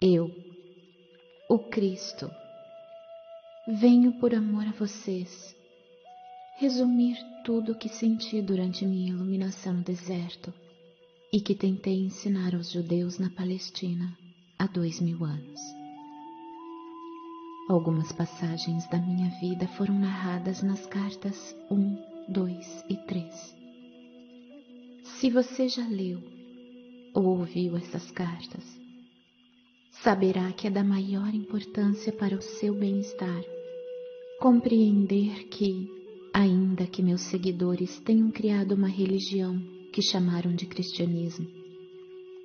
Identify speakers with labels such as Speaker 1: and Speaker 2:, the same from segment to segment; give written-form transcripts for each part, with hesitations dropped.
Speaker 1: Eu, o Cristo, venho por amor a vocês resumir tudo o que senti durante minha iluminação no deserto e que tentei ensinar aos judeus na Palestina há 2000 anos. Algumas passagens da minha vida foram narradas nas cartas 1, 2 e 3. Se você já leu ou ouviu essas cartas, saberá que é da maior importância para o seu bem-estar compreender que, ainda que meus seguidores tenham criado uma religião que chamaram de cristianismo,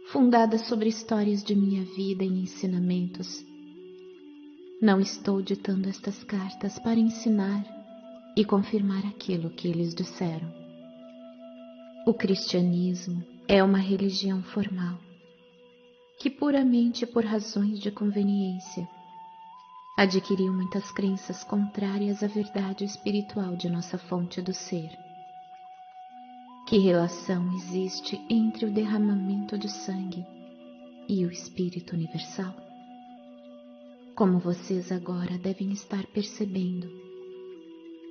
Speaker 1: fundada sobre histórias de minha vida e ensinamentos, não estou ditando estas cartas para ensinar e confirmar aquilo que eles disseram. O cristianismo é uma religião formal, que puramente por razões de conveniência adquiriu muitas crenças contrárias à verdade espiritual de nossa fonte do ser. Que relação existe entre o derramamento de sangue e o Espírito Universal? Como vocês agora devem estar percebendo,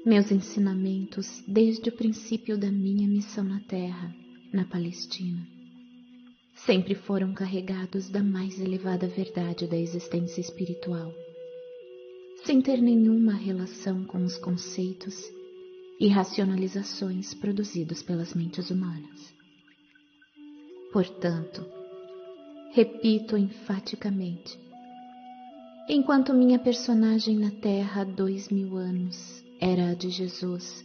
Speaker 1: meus ensinamentos desde o princípio da minha missão na Terra, na Palestina, sempre foram carregados da mais elevada verdade da existência espiritual, sem ter nenhuma relação com os conceitos e racionalizações produzidos pelas mentes humanas. Portanto, repito enfaticamente, enquanto minha personagem na Terra há 2000 anos era a de Jesus,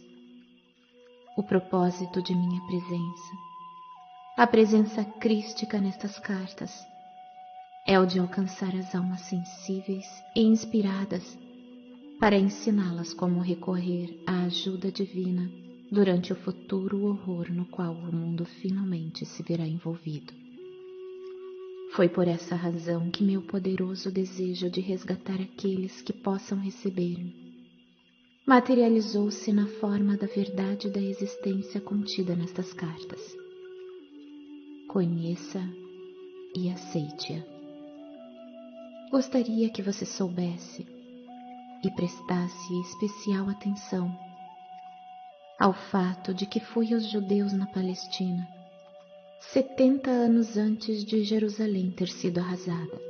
Speaker 1: o propósito de minha presença, a presença crística nestas cartas, é o de alcançar as almas sensíveis e inspiradas para ensiná-las como recorrer à ajuda divina durante o futuro horror no qual o mundo finalmente se verá envolvido. Foi por essa razão que meu poderoso desejo de resgatar aqueles que possam receber-me materializou-se na forma da verdade da existência contida nestas cartas. Conheça e aceite-a. Gostaria que você soubesse e prestasse especial atenção ao fato de que fui aos judeus na Palestina 70 anos antes de Jerusalém ter sido arrasada.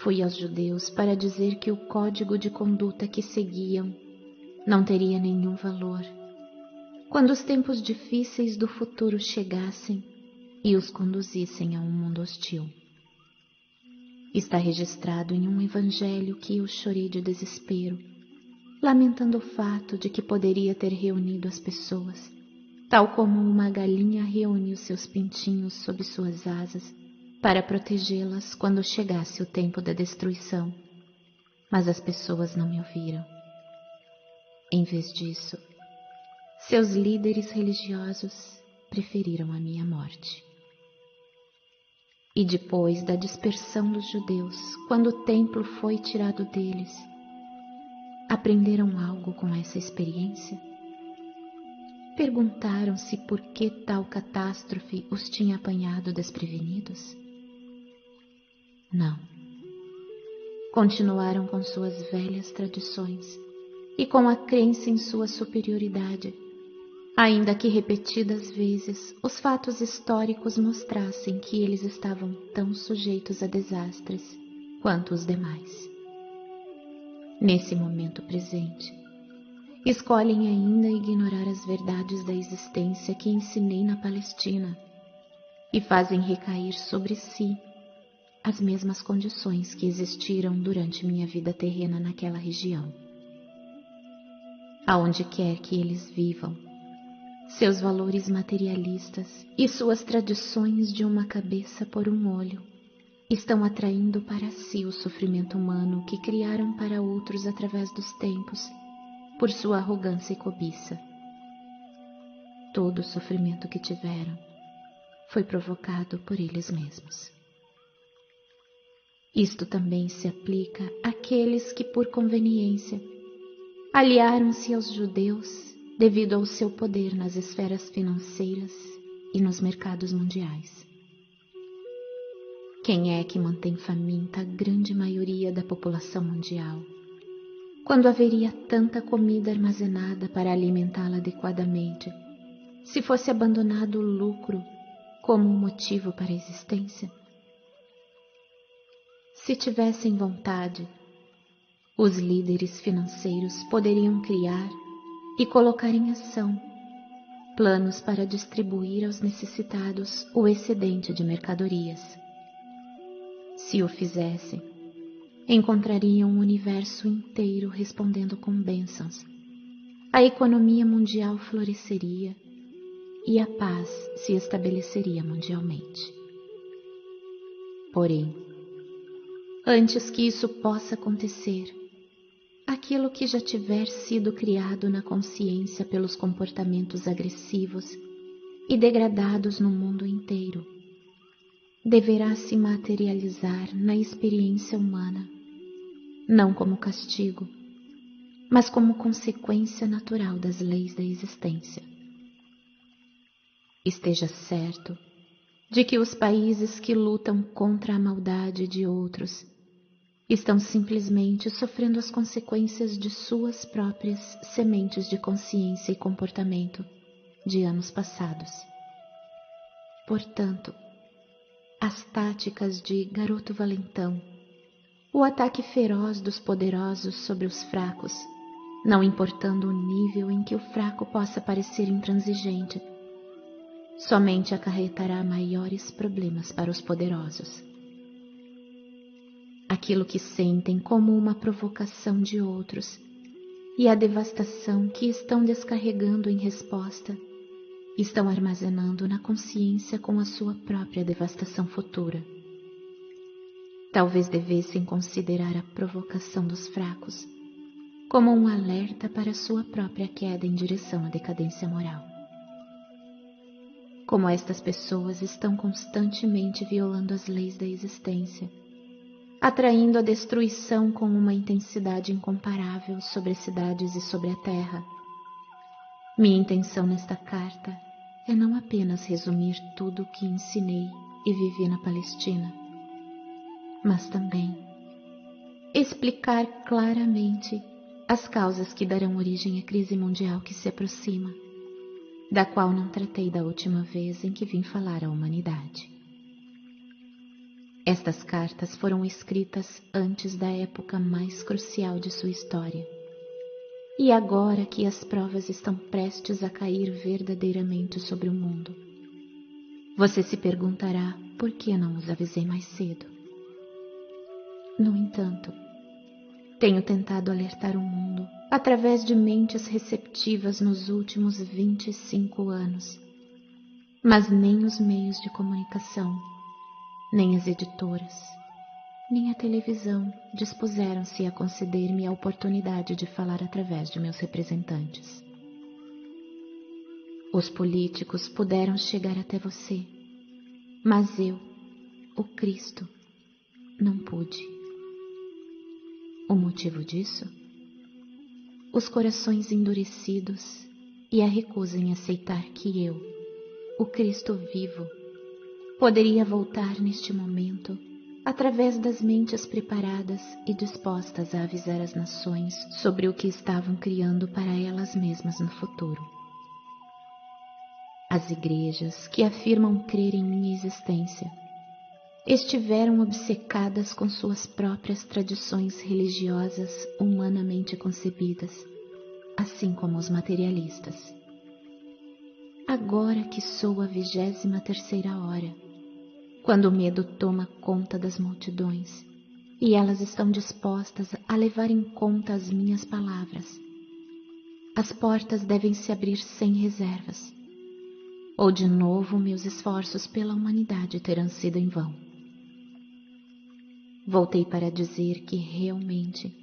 Speaker 1: Fui aos judeus para dizer que o código de conduta que seguiam não teria nenhum valor quando os tempos difíceis do futuro chegassem e os conduzissem a um mundo hostil. Está registrado em um evangelho que eu chorei de desespero, lamentando o fato de que poderia ter reunido as pessoas, tal como uma galinha reúne os seus pintinhos sob suas asas para protegê-las quando chegasse o tempo da destruição. Mas as pessoas não me ouviram. Em vez disso, seus líderes religiosos preferiram a minha morte. E depois da dispersão dos judeus, quando o templo foi tirado deles, aprenderam algo com essa experiência? Perguntaram-se por que tal catástrofe os tinha apanhado desprevenidos? Não. Continuaram com suas velhas tradições e com a crença em sua superioridade, ainda que repetidas vezes os fatos históricos mostrassem que eles estavam tão sujeitos a desastres quanto os demais. Nesse momento presente, escolhem ainda ignorar as verdades da existência que ensinei na Palestina e fazem recair sobre si as mesmas condições que existiram durante minha vida terrena naquela região. Aonde quer que eles vivam, seus valores materialistas e suas tradições de uma cabeça por um olho estão atraindo para si o sofrimento humano que criaram para outros através dos tempos, por sua arrogância e cobiça. Todo o sofrimento que tiveram foi provocado por eles mesmos. Isto também se aplica àqueles que, por conveniência, aliaram-se aos judeus devido ao seu poder nas esferas financeiras e nos mercados mundiais. Quem é que mantém faminta a grande maioria da população mundial, quando haveria tanta comida armazenada para alimentá-la adequadamente, se fosse abandonado o lucro como um motivo para a existência? Se tivessem vontade, os líderes financeiros poderiam criar e colocar em ação planos para distribuir aos necessitados o excedente de mercadorias. Se o fizessem, encontrariam um universo inteiro respondendo com bênçãos. A economia mundial floresceria e a paz se estabeleceria mundialmente. Porém, antes que isso possa acontecer, aquilo que já tiver sido criado na consciência pelos comportamentos agressivos e degradados no mundo inteiro, deverá se materializar na experiência humana, não como castigo, mas como consequência natural das leis da existência. Esteja certo de que os países que lutam contra a maldade de outros estão simplesmente sofrendo as consequências de suas próprias sementes de consciência e comportamento de anos passados. Portanto, as táticas de garoto valentão, o ataque feroz dos poderosos sobre os fracos, não importando o nível em que o fraco possa parecer intransigente, somente acarretará maiores problemas para os poderosos. Aquilo que sentem como uma provocação de outros e a devastação que estão descarregando em resposta, estão armazenando na consciência com a sua própria devastação futura. Talvez devessem considerar a provocação dos fracos como um alerta para a sua própria queda em direção à decadência moral. Como estas pessoas estão constantemente violando as leis da existência, atraindo a destruição com uma intensidade incomparável sobre as cidades e sobre a terra. Minha intenção nesta carta é não apenas resumir tudo o que ensinei e vivi na Palestina, mas também explicar claramente as causas que darão origem à crise mundial que se aproxima, da qual não tratei da última vez em que vim falar à humanidade. Estas cartas foram escritas antes da época mais crucial de sua história, e agora que as provas estão prestes a cair verdadeiramente sobre o mundo, você se perguntará por que não os avisei mais cedo. No entanto, tenho tentado alertar o mundo através de mentes receptivas nos últimos 25 anos, mas nem os meios de comunicação, nem as editoras, nem a televisão dispuseram-se a conceder-me a oportunidade de falar através de meus representantes. Os políticos puderam chegar até você, mas eu, o Cristo, não pude. O motivo disso? Os corações endurecidos e a recusa em aceitar que eu, o Cristo vivo, poderia voltar neste momento através das mentes preparadas e dispostas a avisar as nações sobre o que estavam criando para elas mesmas no futuro. As igrejas que afirmam crer em minha existência estiveram obcecadas com suas próprias tradições religiosas humanamente concebidas, assim como os materialistas. Agora que sou a 23ª hora, quando o medo toma conta das multidões e elas estão dispostas a levar em conta as minhas palavras, as portas devem se abrir sem reservas, ou de novo meus esforços pela humanidade terão sido em vão. Voltei para dizer que realmente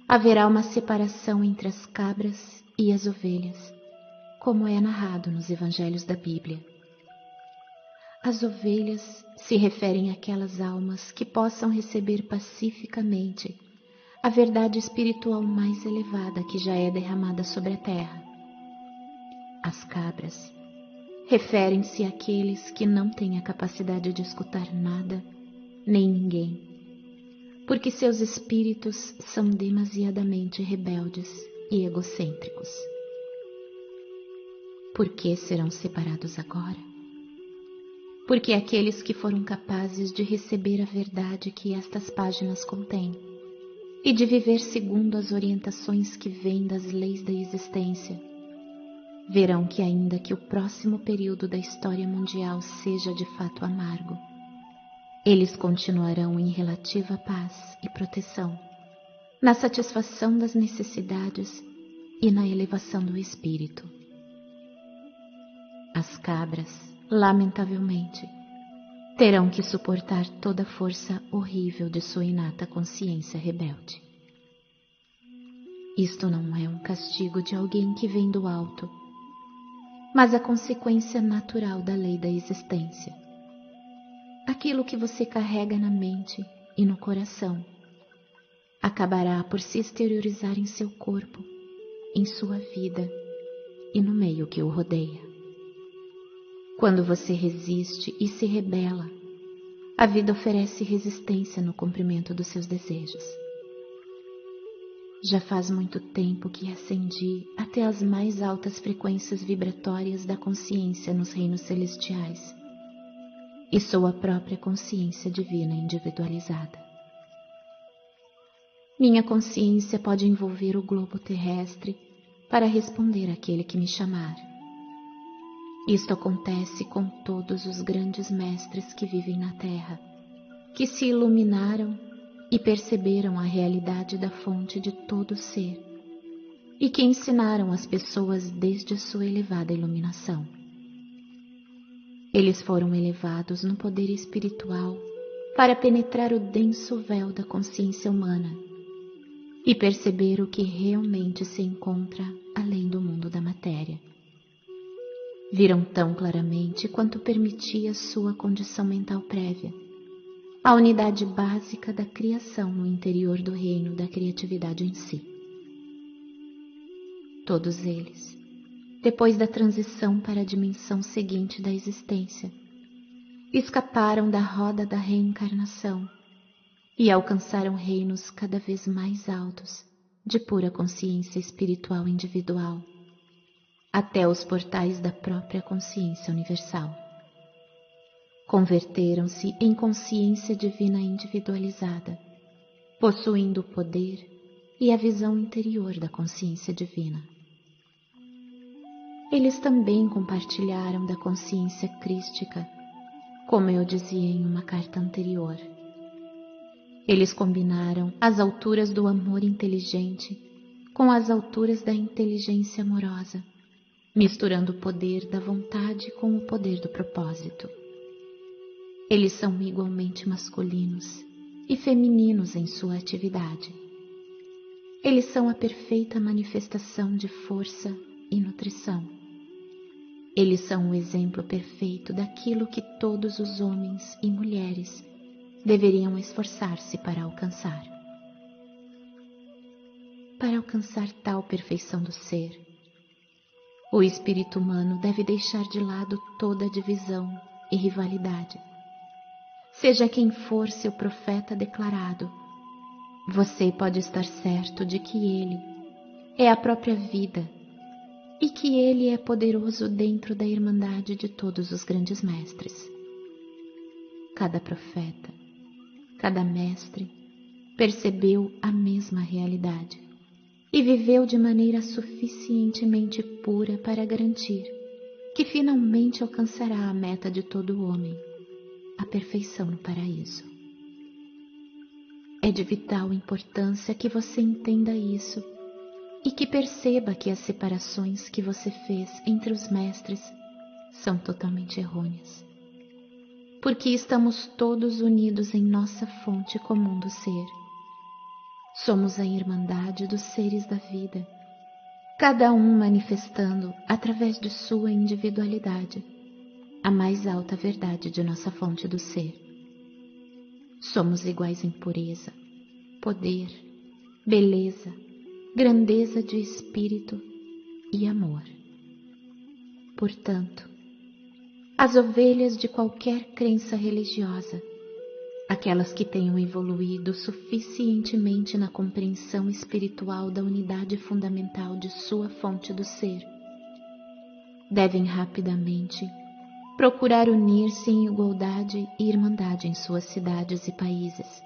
Speaker 1: haverá uma separação entre as cabras e as ovelhas, como é narrado nos evangelhos da Bíblia. As ovelhas se referem àquelas almas que possam receber pacificamente a verdade espiritual mais elevada que já é derramada sobre a terra. As cabras referem-se àqueles que não têm a capacidade de escutar nada nem ninguém, porque seus espíritos são demasiadamente rebeldes e egocêntricos. Por que serão separados agora? Porque aqueles que foram capazes de receber a verdade que estas páginas contêm e de viver segundo as orientações que vêm das leis da existência, verão que ainda que o próximo período da história mundial seja de fato amargo, eles continuarão em relativa paz e proteção, na satisfação das necessidades e na elevação do espírito. As cabras, lamentavelmente, terão que suportar toda a força horrível de sua inata consciência rebelde. Isto não é um castigo de alguém que vem do alto, mas a consequência natural da lei da existência. Aquilo que você carrega na mente e no coração acabará por se exteriorizar em seu corpo, em sua vida e no meio que o rodeia. Quando você resiste e se rebela, a vida oferece resistência no cumprimento dos seus desejos. Já faz muito tempo que ascendi até as mais altas frequências vibratórias da consciência nos reinos celestiais, e sou a própria consciência divina individualizada. Minha consciência pode envolver o globo terrestre para responder àquele que me chamar. Isto acontece com todos os grandes mestres que vivem na Terra, que se iluminaram e perceberam a realidade da fonte de todo ser, e que ensinaram as pessoas desde a sua elevada iluminação. Eles foram elevados no poder espiritual para penetrar o denso véu da consciência humana e perceber o que realmente se encontra além do mundo da matéria. Viram tão claramente quanto permitia sua condição mental prévia, a unidade básica da criação no interior do reino da criatividade em si. Todos eles, depois da transição para a dimensão seguinte da existência, escaparam da roda da reencarnação e alcançaram reinos cada vez mais altos de pura consciência espiritual individual, até os portais da própria consciência universal. Converteram-se em consciência divina individualizada, possuindo o poder e a visão interior da consciência divina. Eles também compartilharam da consciência crística, como eu dizia em uma carta anterior. Eles combinaram as alturas do amor inteligente com as alturas da inteligência amorosa, misturando o poder da vontade com o poder do propósito. Eles são igualmente masculinos e femininos em sua atividade. Eles são a perfeita manifestação de força e nutrição. Eles são o exemplo perfeito daquilo que todos os homens e mulheres deveriam esforçar-se para alcançar. Para alcançar tal perfeição do ser, o espírito humano deve deixar de lado toda divisão e rivalidade. Seja quem for seu profeta declarado, você pode estar certo de que ele é a própria vida e que ele é poderoso dentro da irmandade de todos os grandes mestres. Cada profeta, cada mestre percebeu a mesma realidade e viveu de maneira suficientemente pura para garantir que finalmente alcançará a meta de todo homem, a perfeição no paraíso. É de vital importância que você entenda isso e que perceba que as separações que você fez entre os mestres são totalmente errôneas, porque estamos todos unidos em nossa fonte comum do ser. Somos a irmandade dos seres da vida, cada um manifestando, através de sua individualidade, a mais alta verdade de nossa fonte do ser. Somos iguais em pureza, poder, beleza, grandeza de espírito e amor. Portanto, as ovelhas de qualquer crença religiosa, aquelas que tenham evoluído suficientemente na compreensão espiritual da unidade fundamental de sua fonte do ser, devem rapidamente procurar unir-se em igualdade e irmandade em suas cidades e países,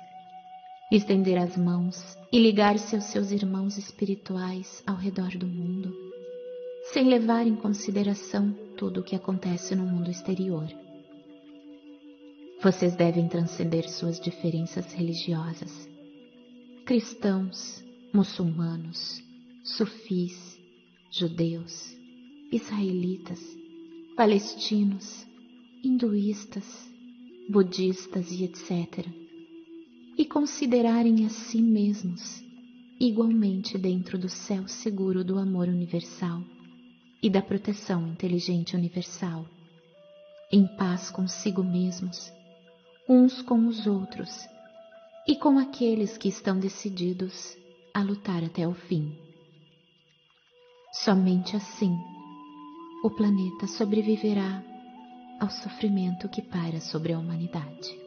Speaker 1: estender as mãos e ligar-se aos seus irmãos espirituais ao redor do mundo, sem levar em consideração tudo o que acontece no mundo exterior. Vocês devem transcender suas diferenças religiosas. Cristãos, muçulmanos, sufis, judeus, israelitas, palestinos, hinduístas, budistas e etc., e considerarem a si mesmos igualmente dentro do céu seguro do amor universal e da proteção inteligente universal, em paz consigo mesmos, uns com os outros e com aqueles que estão decididos a lutar até o fim. Somente assim o planeta sobreviverá ao sofrimento que paira sobre a humanidade.